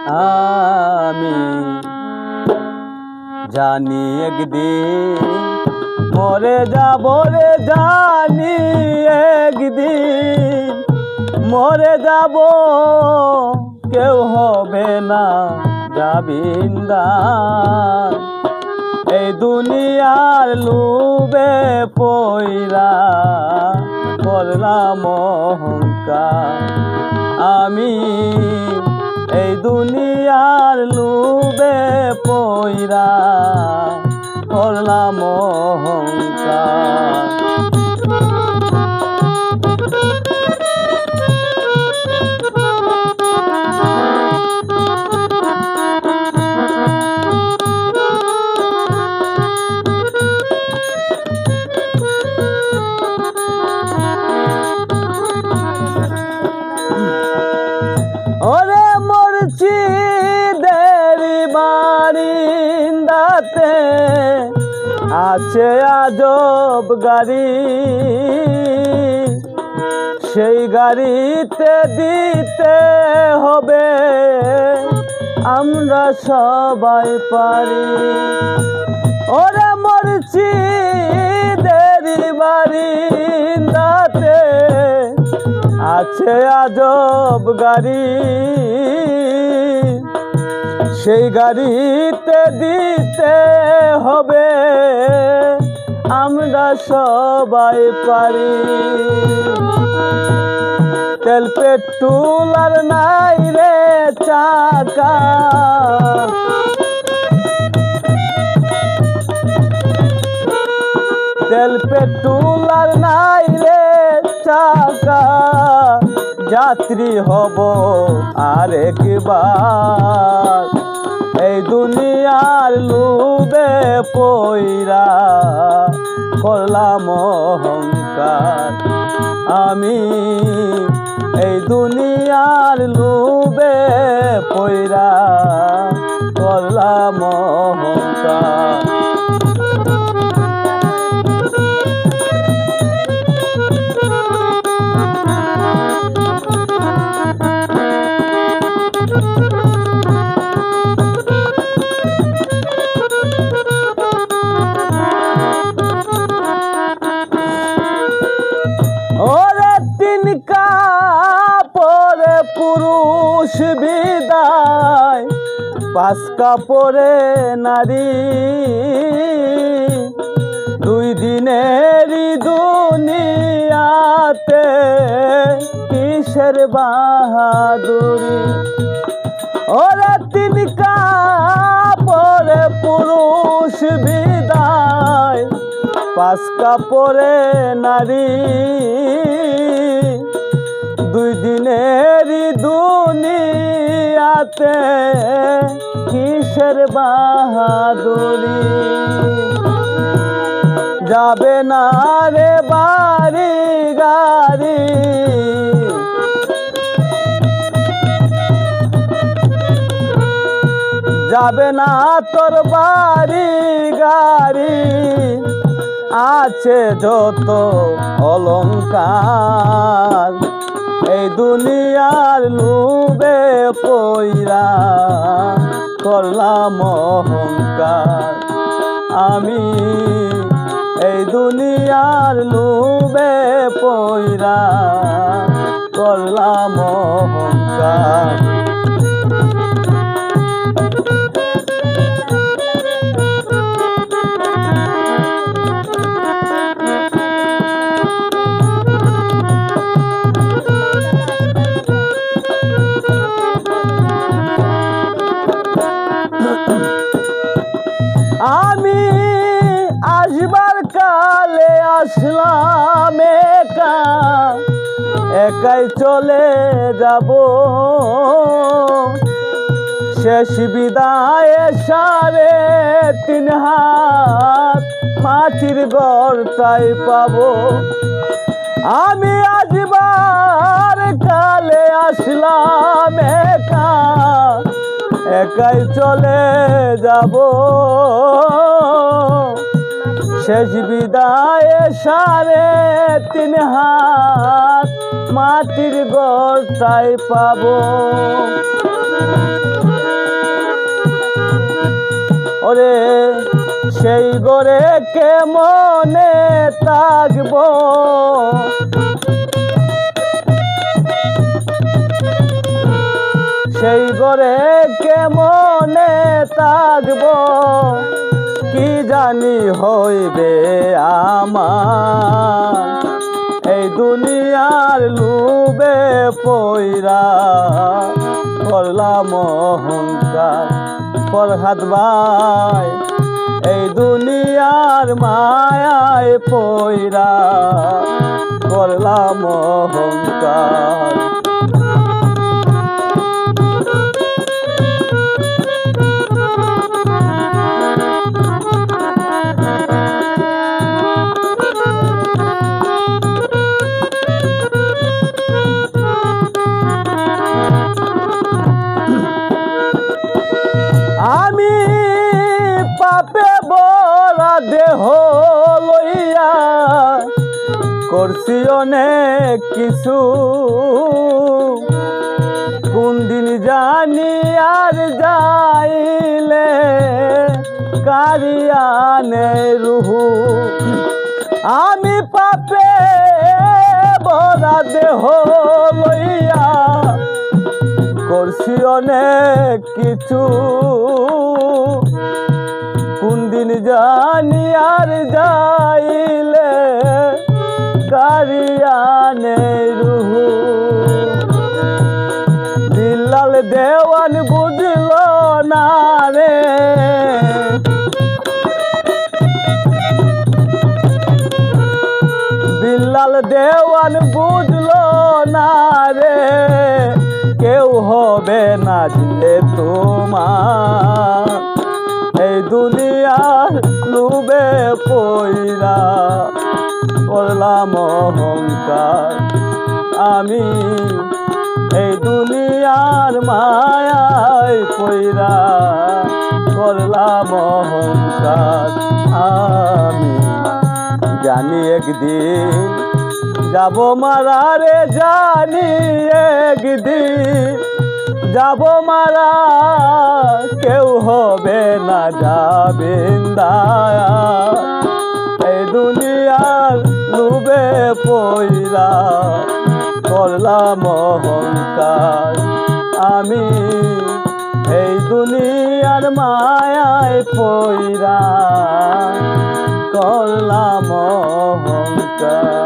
আমি জানি একদিন মরে যাব রে, জানি একদিন মরে যাব, কেউ হবে না জাবিন্দার। এই দুনিয়ার লোভে পইরা করলাম অহংকার। আমি এই দুনিয়ার লোভে পইরা করলাম অহংকার। ওরে মরছি দেরি বারিন্দাতে, আছে আজব গাড়ি, সেই গাড়িতে দিতে হবে আমরা সবাই পারি। ওরে মরছি দেরি বারিন্দাতে, আছে আজব গাড়ি, সেই গাড়িতে দিতে হবে আমরা সবাই পারি। তেল পেট্রোল আর নাই রে চাকা, তেল পেট্রোল আর নাই রে চাকা, যাত্রী হব আরেকবার। এই দুনিয়ার লোভে পইরা করলাম অহংকার। আমি এই দুনিয়ার লোভে পইরা করলাম অহংকার। ওরে তিন কাপড়ে পুরুষ বিদায়, পাঁচ কাপড়ে নারী, দুই দিনেরই দুনিয়াতে কিসের বাহাদুরি। ওরে তিন কাপড়ে পুরুষ বিদায়, পাঁচ কাপড়ে নারী, দুই দিনেরই দুনিয়াতে কিসের বাহাদুরি। যাবে না রে বাড়ি গাড়ি, যাবে না তোর বাড়ি গাড়ি, আছে যত অলংকার। এই দুনিয়ার লোভে পইরা করলাম অহংকার। আমি এই দুনিয়ার লোভে পইরা করলাম অহংকার। আমি আসবার কালে আসলাম একা, একাই চলে যাব, শেষ বিদায় সাড়ে তিন হাত মাটির গড়টাই পাবো। আমি আসবার কালে আসলাম একা, একাই চলে যাব, শেষ বিদায় সাড়ে তিন হাত মাটির গড়টাই পাবো। গড়ে সেই গড়ে কেমনে থাকব সেই গড়ে কেমনে থাকব কি জানি হইবে আমার এই দুনিয়ার লুবে পইরা করলাম অহংকার ফরহাদ ভাই এই দুনিয়ার মায়ায় পইরা করলাম অহংকার আমি পাপে বড়া দেহ লইয়া করছি অনেক কিছু কোন দিন জানি আর যাইলে কারিয়ানে রুহু আমি পাপে বড়া দেহ লইয়া করছি অনেক কিছু কোন দিন জানি আর যাইলে কারিয়ানে রুহু বিল্লাল দেওয়ান বুঝল না রে বিল্লাল দেওয়ান বুঝল না রে কেউ হবে না যে তোমার এই দুনিয়ার লুবে পইরা করলাম অহংকার আমি এই দুনিয়ার মায়ায় পইরা করলাম অহংকার আমি জানি একদিন যাব মারা রে জানি একদিন যাব মারা কেউ হবে না যাবেন দায়া এই দুনিয়ার লুবে পইরা করলাম অহংকার আমি এই দুনিয়ার মায়ায় পইরা করলাম অহংকার।